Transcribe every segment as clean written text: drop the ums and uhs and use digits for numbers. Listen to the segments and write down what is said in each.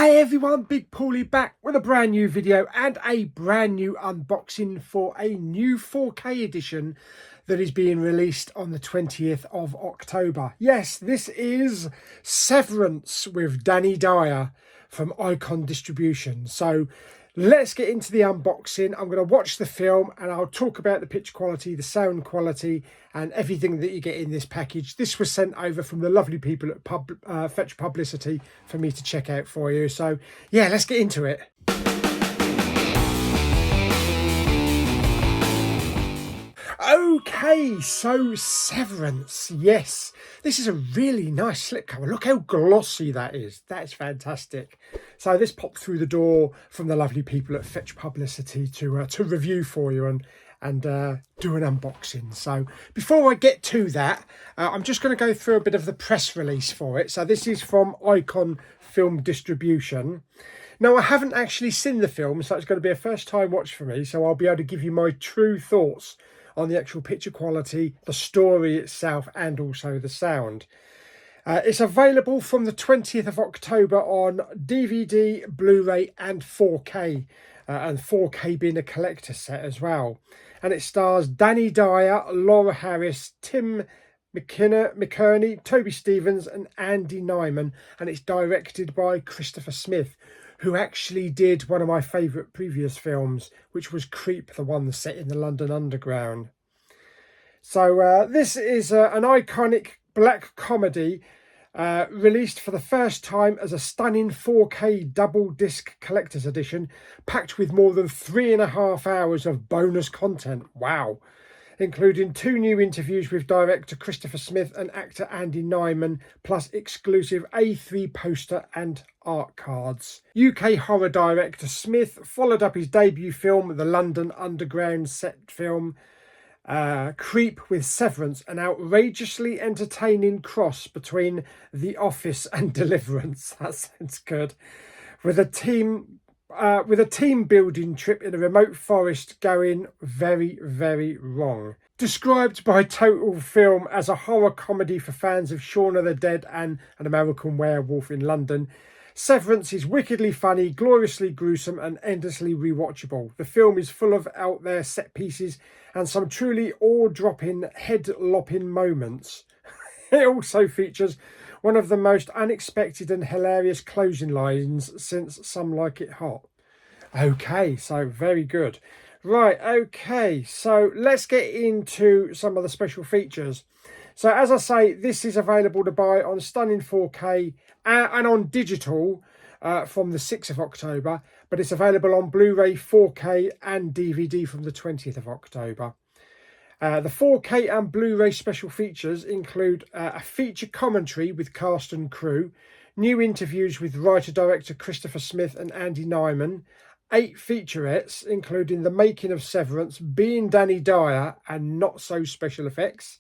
Hey everyone, Big Pauly back with a brand new video and a brand new unboxing for a new 4K edition that is being released on the 20th of October. Yes, this is Severance with Danny Dyer from Icon Distribution. So let's get into the unboxing. I'm going to watch the film and I'll talk about the picture quality, the sound quality and everything that you get in this package. This was sent over from the lovely people at Fetch Publicity for me to check out for you. So yeah, let's get into it. Okay, so Severance. Yes, this is a really nice slipcover. Look how glossy that is. That's fantastic. So this popped through the door from the lovely people at Fetch Publicity to review for you and do an unboxing. So before I get to that, I'm just going to go through a bit of the press release for it. So this is from Icon Film Distribution. Now, I haven't actually seen the film, so it's going to be a first time watch for me. So I'll be able to give you my true thoughts on the actual picture quality, the story itself, and also the sound. It's available from the 20th of October on DVD, Blu-ray and 4K, and 4K being a collector set as well. And it stars Danny Dyer, Laura Harris, Tim McKerney, Toby Stevens and Andy Nyman, and it's directed by Christopher Smith, who actually did one of my favourite previous films, which was Creep, the one set in the London Underground. So this is an iconic black comedy released for the first time as a stunning 4K double disc collector's edition, packed with more than 3.5 hours of bonus content. Wow! Including 2 new interviews with director Christopher Smith and actor Andy Nyman, plus exclusive A3 poster and art cards. UK horror director Smith followed up his debut film, the London Underground set film, Creep, with Severance, an outrageously entertaining cross between The Office and Deliverance. That sounds good. With a team building trip in a remote forest going very, very wrong. Described by Total Film as a horror comedy for fans of Shaun of the Dead and An American Werewolf in London, Severance is wickedly funny, gloriously gruesome and endlessly rewatchable. The film is full of out there set pieces and some truly awe-dropping, head-lopping moments. It also features one of the most unexpected and hilarious closing lines since Some Like It Hot. Okay, so very good. Right, okay, so let's get into some of the special features. So as I say, this is available to buy on stunning 4K and on digital from the 6th of October, but it's available on Blu-ray, 4K and DVD from the 20th of October. The 4K and Blu-ray special features include a feature commentary with cast and crew, new interviews with writer-director Christopher Smith and Andy Nyman, 8 featurettes, including the making of Severance, being Danny Dyer and not so special effects,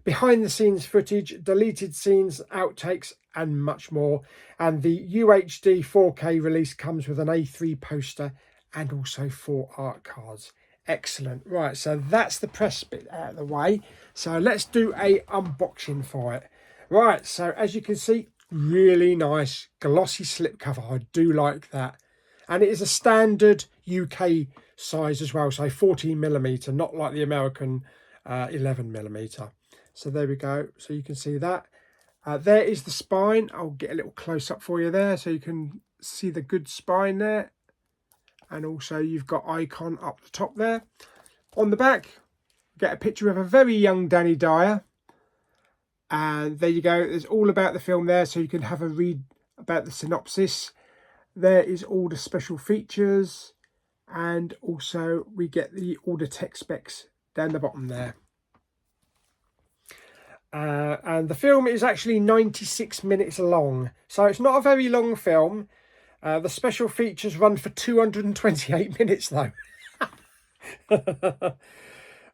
behind-the-scenes footage, deleted scenes, outtakes, and much more. And the UHD 4K release comes with an A3 poster and also 4 art cards. Excellent. Right, so that's the press bit out of the way. So let's do a unboxing for it. Right, so as you can see, really nice glossy slipcover. I do like that. And it is a standard UK size as well, so 14mm, not like the American 11mm. So there we go. So you can see that. There is the spine. I'll get a little close up for you there so you can see the good spine there. And also you've got Icon up the top there. On the back, get a picture of a very young Danny Dyer. And there you go. There's all about the film there, so you can have a read about the synopsis. There is all the special features, and also we get all the tech specs down the bottom there. And the film is actually 96 minutes long, so it's not a very long film. The special features run for 228 minutes though. And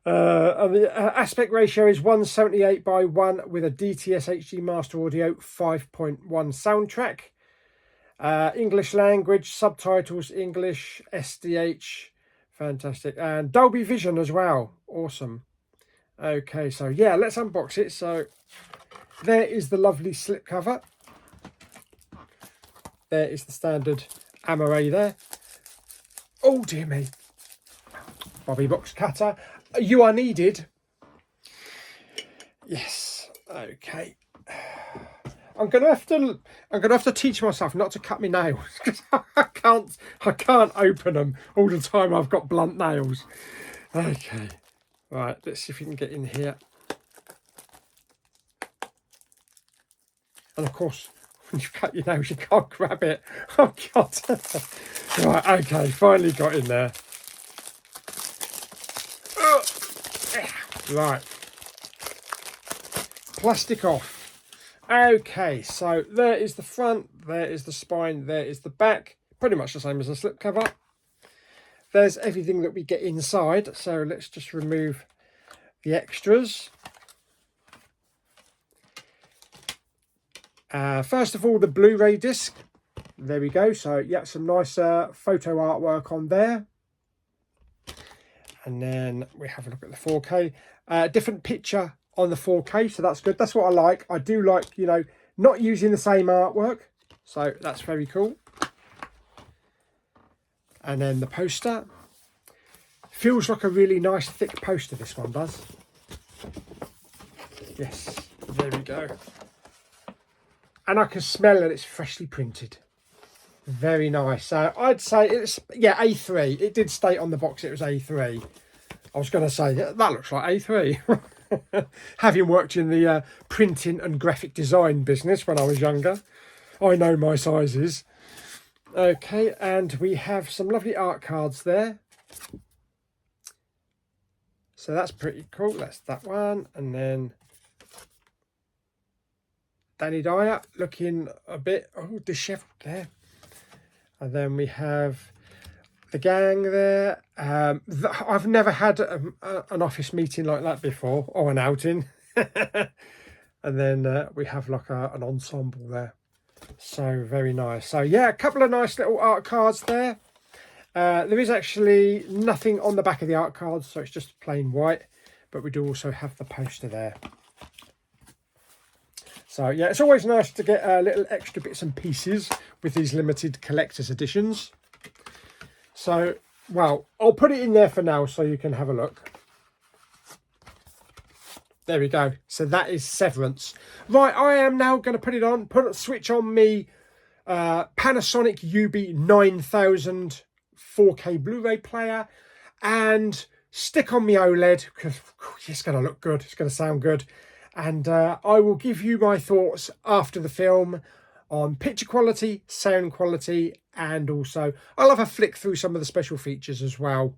the aspect ratio is 178:1 with a DTS HD Master Audio 5.1 soundtrack. English language, subtitles English, SDH, fantastic, and Dolby Vision as well, awesome. Okay, so yeah, let's unbox it. So there is the lovely slipcover. there is the standard array there. Oh dear me. Bobby box cutter. You are needed. Yes. Okay. I'm gonna have to teach myself not to cut my nails because I can't open them all the time. I've got blunt nails. Okay. Right. Let's see if we can get in here. And of course, when you cut your nails, you can't grab it. Oh God. Right. Okay. Finally got in there. Right. Plastic off. Okay, so there is the front, there is the spine, there is the back. Pretty much the same as a slipcover. There's everything that we get inside. So let's just remove the extras. First of all, the Blu-ray disc. There we go. So yeah, some nice photo artwork on there. And then we have a look at the 4K. Different picture on the 4K, so that's good. That's what I like. I do like, you know, not using the same artwork. So that's very cool. And then the poster. Feels like a really nice thick poster, this one does. Yes, there we go. And I can smell that it's freshly printed. Very nice. So I'd say it's, yeah, A3. It did state on the box it was A3. I was going to say, that looks like A3. Having worked in the printing and graphic design business when I was younger, I know my sizes. Okay, and we have some lovely art cards there. So that's pretty cool. That's that one. And then Danny Dyer looking a bit dishevelled there. And then we have the gang there. I've never had an office meeting like that before, or an outing. And then we have like an ensemble there. So very nice. So yeah, a couple of nice little art cards there. There is actually nothing on the back of the art cards, so it's just plain white. But we do also have the poster there. So yeah, it's always nice to get little extra bits and pieces with these limited collector's editions. So, well, I'll put it in there for now so you can have a look. There we go. So that is Severance. Right, I am now going to put it on, switch on me Panasonic UB9000 4K Blu-ray player and stick on me OLED because it's going to look good. It's going to sound good. And I will give you my thoughts after the film on picture quality, sound quality, and also I'll have a flick through some of the special features as well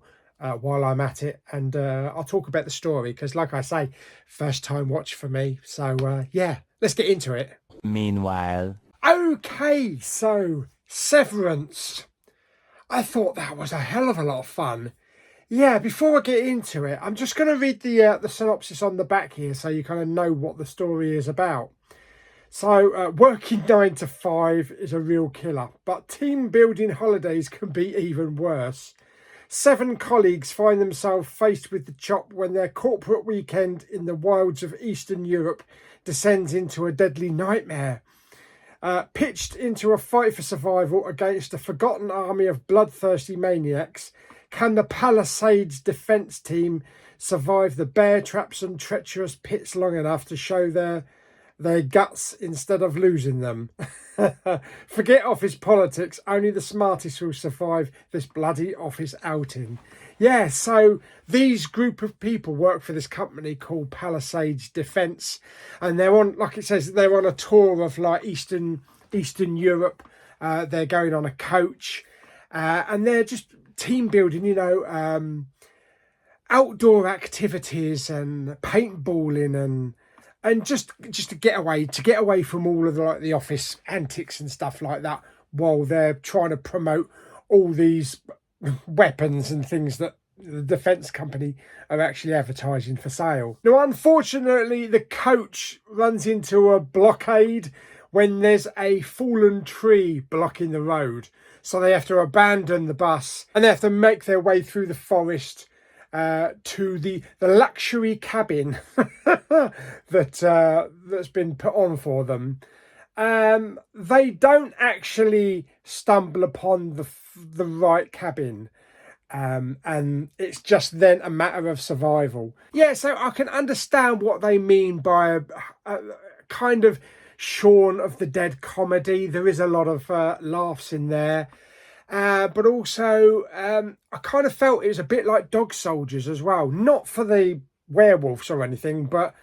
while I'm at it. And I'll talk about the story because, like I say, first time watch for me. So, yeah, let's get into it. Meanwhile. Okay, so Severance. I thought that was a hell of a lot of fun. Yeah, before I get into it, I'm just going to read the synopsis on the back here so you kind of know what the story is about. So, working 9 to 5 is a real killer, but team building holidays can be even worse. 7 colleagues find themselves faced with the chop when their corporate weekend in the wilds of Eastern Europe descends into a deadly nightmare. Pitched into a fight for survival against a forgotten army of bloodthirsty maniacs, can the Palisades defence team survive the bear traps and treacherous pits long enough to show their guts instead of losing them? Forget office politics, only the smartest will survive this bloody office outing. Yeah, so these group of people work for this company called Palisades Defence, and they're on, like it says, they're on a tour of like Eastern Europe. They're going on a coach, and they're just team building, you know, outdoor activities and paintballing and just to get away from all of the office antics and stuff like that, while they're trying to promote all these weapons and things that the defence company are actually advertising for sale. Now, unfortunately, the coach runs into a blockade when there's a fallen tree blocking the road. So they have to abandon the bus and they have to make their way through the forest to the luxury cabin that's been put on for them. They don't actually stumble upon the right cabin. And it's just then a matter of survival. Yeah, so I can understand what they mean by a kind of Shaun of the Dead comedy. There is a lot of laughs in there. But also, I kind of felt it was a bit like Dog Soldiers as well. Not for the werewolves or anything, but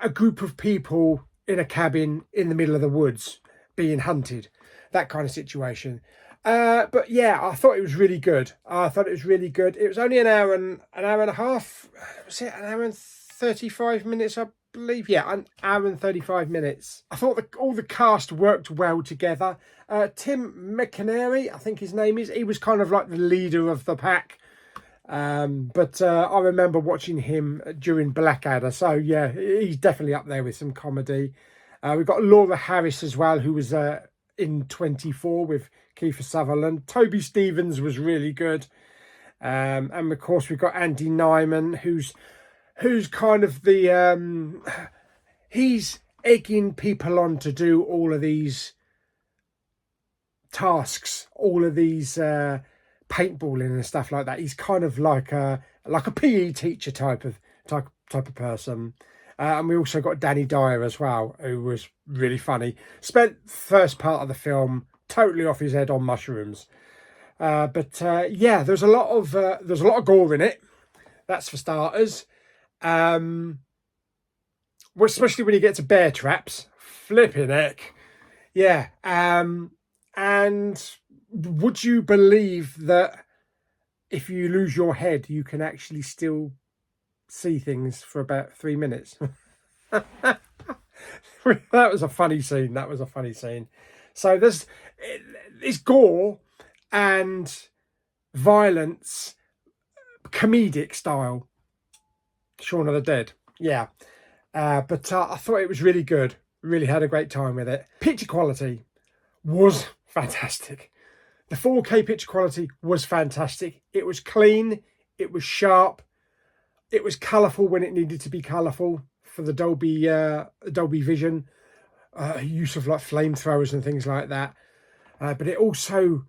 a group of people in a cabin in the middle of the woods being hunted. That kind of situation. But yeah, I thought it was really good. It was only an hour and a half. Was it an hour and 35 minutes, I believe? Yeah, an hour and 35 minutes. I thought all the cast worked well together. Tim McInerney, I think his name is. He was kind of like the leader of the pack. But I remember watching him during Blackadder. So yeah, he's definitely up there with some comedy. We've got Laura Harris as well, who was in 24 with Kiefer Sutherland. Toby Stevens was really good. And of course we've got Andy Nyman, who's kind of the he's egging people on to do all of these tasks, all of these paintballing and stuff like that. He's kind of like a PE teacher type of person. And we also got Danny Dyer as well, who was really funny. Spent the first part of the film totally off his head on mushrooms. But yeah, there's a lot of gore in it. That's for starters. Especially when you get to bear traps. Flipping heck. Yeah. And would you believe that if you lose your head, you can actually still see things for about 3 minutes? That was a funny scene. So there's gore and violence, comedic style. Shaun of the Dead. Yeah. But I thought it was really good. Really had a great time with it. Picture quality was fantastic. The 4K picture quality was fantastic. It was clean. It was sharp. It was colourful when it needed to be colourful for the Dolby Vision. Use of like flamethrowers and things like that. But it also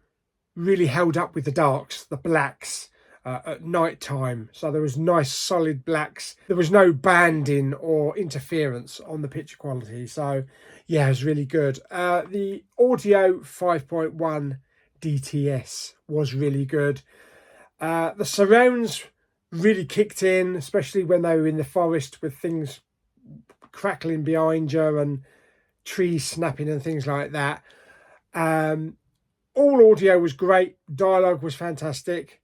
really held up with the darks, the blacks at night time. So there was nice solid blacks. There was no banding or interference on the picture quality. So yeah, it was really good. The audio 5.1 DTS was really good. The surrounds really kicked in, especially when they were in the forest with things crackling behind you and trees snapping and things like that. All audio was great. Dialogue was fantastic.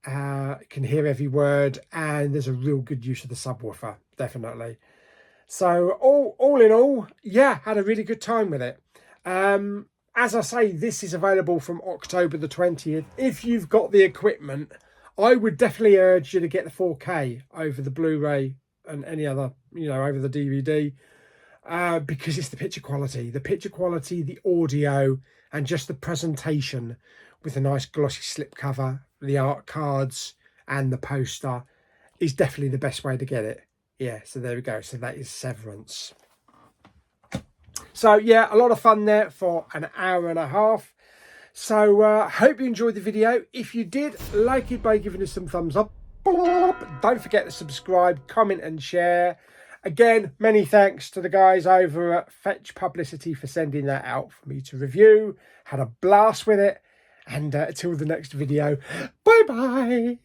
Can hear every word, and there's a real good use of the subwoofer, definitely. So all in all, yeah, had a really good time with it. As I say, this is available from October the 20th. If you've got the equipment, I would definitely urge you to get the 4K over the Blu-ray and any other, over the DVD, because it's the picture quality, the audio, and just the presentation with a nice glossy slipcover, the art cards and the poster is definitely the best way to get it. Yeah, so there we go. So that is Severance. So yeah, a lot of fun there for an hour and a half. So hope you enjoyed the video. If you did, like it by giving us some thumbs up. Don't forget to subscribe, comment and share. Again, many thanks to the guys over at Fetch Publicity for sending that out for me to review. Had a blast with it. And until the next video, bye bye.